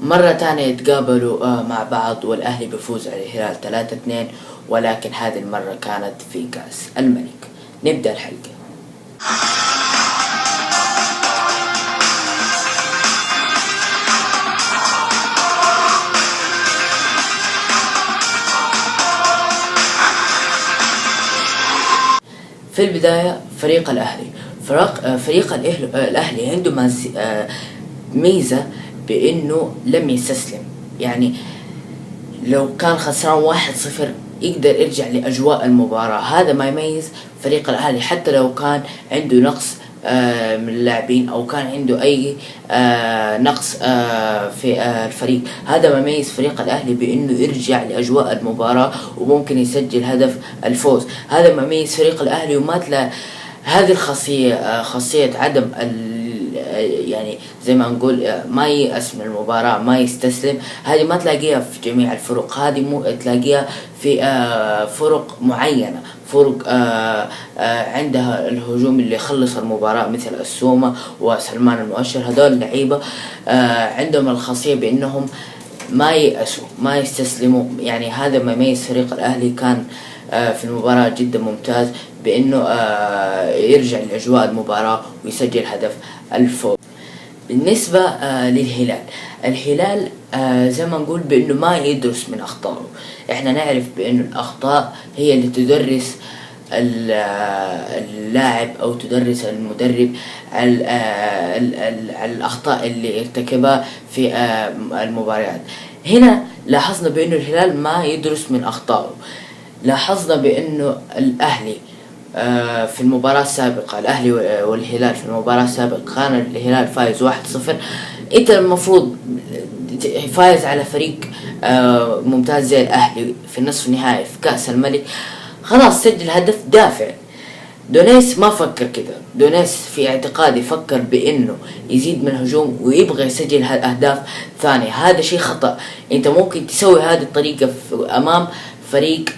مرة تانية يتقابلوا مع بعض، والأهلي بيفوز على الهلال 3-2، ولكن هذه المرة كانت في كأس الملك. نبدأ الحلقة. في البداية فريق الأهلي، فريق الأهلي عنده ميزة بأنه لم يستسلم. يعني لو كان خسران 1-0 يقدر يرجع لأجواء المباراة. هذا ما يميز فريق الأهلي، حتى لو كان عنده نقص من اللاعبين أو كان عنده أي نقص في الفريق. هذا ما يميز فريق الأهلي بأنه يرجع لأجواء المباراة وممكن يسجل هدف الفوز. هذا ما يميز فريق الأهلي، وما تلاقي هذه الخاصية، خاصية عدم يعني زي ما نقول ما ييأس من المباراة، ما يستسلم. هذه ما تلاقيها في جميع الفرق، هذه تلاقيها في فرق معينة، فرق عندها الهجوم اللي يخلص المباراة مثل السومة وسلمان المؤشر. هذول اللعيبة عندهم الخاصية بأنهم ما ييأسوا، ما يستسلموا. يعني هذا ما يميز فريق الأهلي. كان في المباراة جدا ممتاز بأنه يرجع لأجواء المباراة ويسجل هدف الفوز. بالنسبة للهلال، الهلال زي ما نقول بأنه ما يدرس من أخطائه. احنا نعرف بأنه الأخطاء هي اللي تدرس اللاعب أو تدرس المدرب الأخطاء اللي ارتكبها في المباريات. هنا لاحظنا بأنه الهلال ما يدرس من أخطائه. لاحظنا بأنه الأهلي في المباراة السابقة، الأهلي والهلال في المباراة السابقة كان الهلال فايز 1-0. انت المفروض فايز على فريق ممتاز زي الأهلي في النصف النهائي في كأس الملك، خلاص سجل هدف، دافع. دونيس ما فكر كده. دونيس في اعتقادي فكر بأنه يزيد من الهجوم ويبغى يسجل أهداف ثانية. هذا شيء خطأ. انت ممكن تسوي هذه الطريقة أمام فريق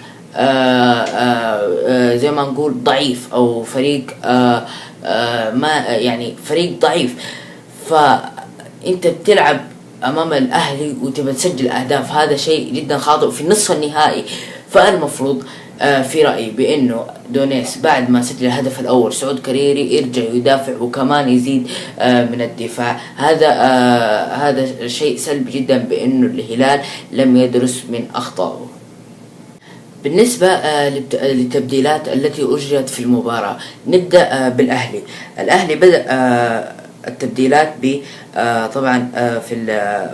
زي ما نقول ضعيف، او فريق ما يعني فريق ضعيف، فانت بتلعب امام الاهلي وتبى تسجل اهداف. هذا شيء جدا خاطئ في النصف النهائي. فالمفروض في رأيي بأنه دونيس بعد ما سجل الهدف الأول سعود كريري يرجع يدافع وكمان يزيد من الدفاع. هذا شيء سلبي جدا بأنه الهلال لم يدرس من أخطائه. بالنسبة للتبديلات التي أجرت في المباراة، نبدأ بالأهلي. الأهلي بدأ التبديلات طبعا في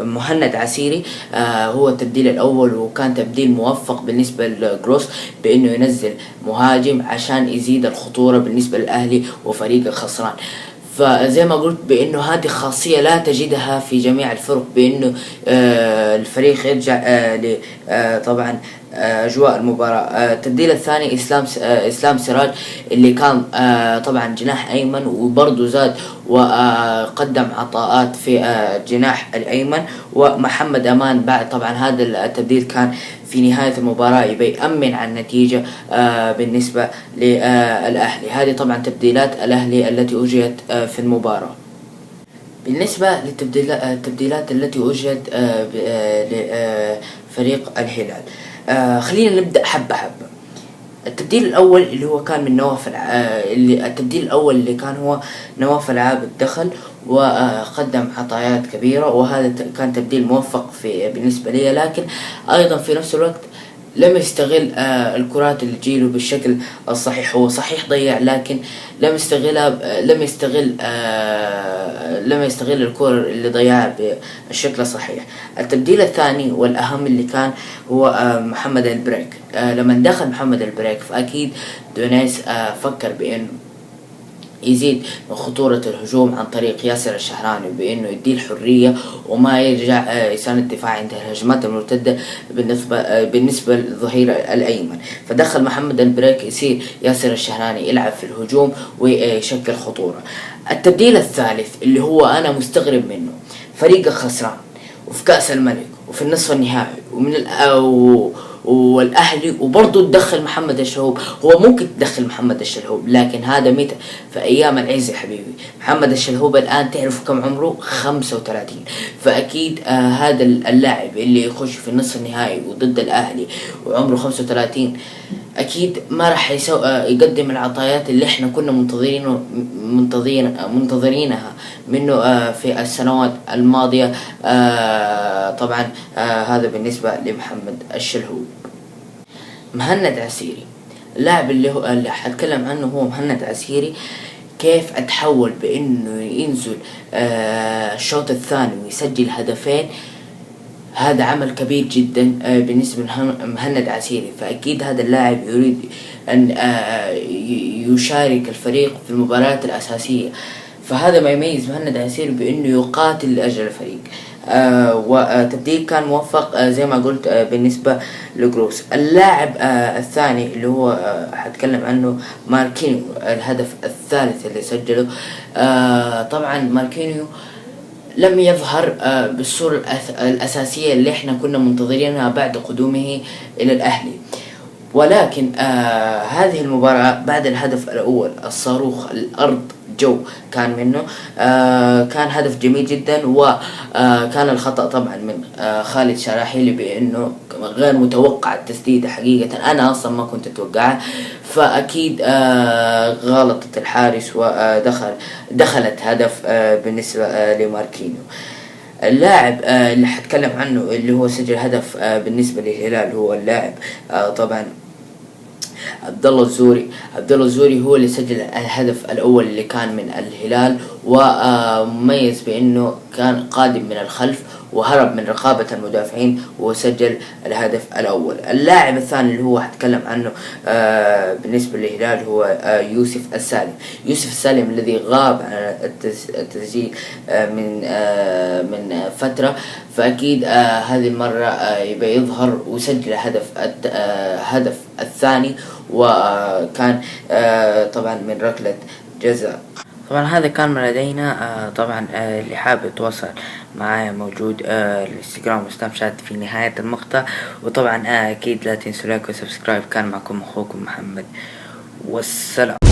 مهند عسيري، هو التبديل الأول، وكان تبديل موفق بالنسبة لجروس بأنه ينزل مهاجم عشان يزيد الخطورة بالنسبة للأهلي وفريق الخسران. فزي ما قلت بأنه هذه خاصية لا تجدها في جميع الفرق، بأنه الفريق يرجع طبعا أجواء المباراة. التبديل الثاني إسلام سراج اللي كان طبعا جناح أيمن، وبرضه زاد وقدم عطاءات في جناح الأيمن. ومحمد أمان بعد طبعا هذا التبديل كان في نهاية المباراة يبي يأمن على النتيجة بالنسبة للأهلي. هذه طبعا تبديلات الأهلي التي أجرت في المباراة. بالنسبة للتبديلات التي أجرت لفريق الهلال، خلينا نبدأ حبة حبة. التبديل الأول اللي هو كان من نواف التبديل الأول اللي كان هو نواف العابد دخل وقدم عطايات كبيرة، وهذا كان تبديل موفق بالنسبة لي. لكن أيضا في نفس الوقت لم يستغل الكرات اللي تجيله بالشكل الصحيح. هو صحيح ضيع، لكن لم يستغل الكرة اللي ضيعها بالشكل الصحيح. التبديل الثاني والأهم اللي كان هو محمد البريك. لما دخل محمد البريك فأكيد دونيس فكر بأنه يزيد من خطورة الهجوم عن طريق ياسر الشهراني، بأنه يديه الحرية وما يرجع يساند الدفاع عند الهجمات المرتدة بالنسبة للظهير الأيمن. فدخل محمد البريك يصير ياسر الشهراني يلعب في الهجوم ويشكل خطورة. التبديل الثالث اللي هو أنا مستغرب منه، فريق خسران وفي كأس الملك وفي النصف النهائي والاهلي، وبرضه تدخل محمد الشلهوب. هو ممكن تدخل محمد الشلهوب، لكن هذا متى؟ في ايام العز يا حبيبي. محمد الشلهوب الان تعرف كم عمره؟ 35. فاكيد هذا اللاعب اللي يخش في النصف النهائي وضد الاهلي وعمره 35 اكيد ما راح يقدم العطايات اللي احنا كنا منتظرينها منه في السنوات الماضية. طبعا هذا بالنسبة لمحمد الشلهوب. مهند عسيري، اللاعب اللي حتكلم عنه هو مهند عسيري. كيف اتحول بانه ينزل الشوط الثاني ويسجل هدفين؟ هذا عمل كبير جدا بالنسبة لمهند عسيري. فأكيد هذا اللاعب يريد أن يشارك الفريق في المباريات الأساسية. فهذا ما يميز مهند عسيري بأنه يقاتل لأجل الفريق. وتبديل كان موفق زي ما قلت بالنسبة لجروس. اللاعب الثاني اللي هو حتكلم عنه ماركينيو، الهدف الثالث اللي سجله. طبعا ماركينيو لم يظهر بالصورة الأساسية اللي احنا كنا منتظرينها بعد قدومه إلى الأهلي، ولكن هذه المباراة بعد الهدف الأول الصاروخ الأرض جو كان منه. كان هدف جميل جدا، وكان الخطأ طبعا من خالد شراحيلي بأنه غير متوقع التسديدة. حقيقة أنا أصلا ما كنت أتوقعها، فأكيد غلطت الحارس ودخلت هدف بالنسبة لماركينيو. اللاعب اللي حتكلم عنه اللي هو سجل هدف بالنسبة للهلال هو اللاعب طبعا عبد الله الزوري هو اللي سجل الهدف الأول اللي كان من الهلال، ومميز بأنه كان قادم من الخلف وهرب من رقابة المدافعين وسجل الهدف الأول. اللاعب الثاني اللي هو حتكلم عنه بالنسبة للهلال هو يوسف السالم الذي غاب عن التسجيل من فترة. فأكيد هذه المرة يبقى يظهر وسجل هدف الثاني، وكان طبعا من ركلة جزاء. طبعا هذا كان من لدينا. طبعا اللي حابب يتواصل معايا موجود الانستغرام وسناب شات في نهاية المقطع. وطبعا اكيد لا تنسوا لايك وسبسكرايب. كان معكم اخوكم محمد، والسلام.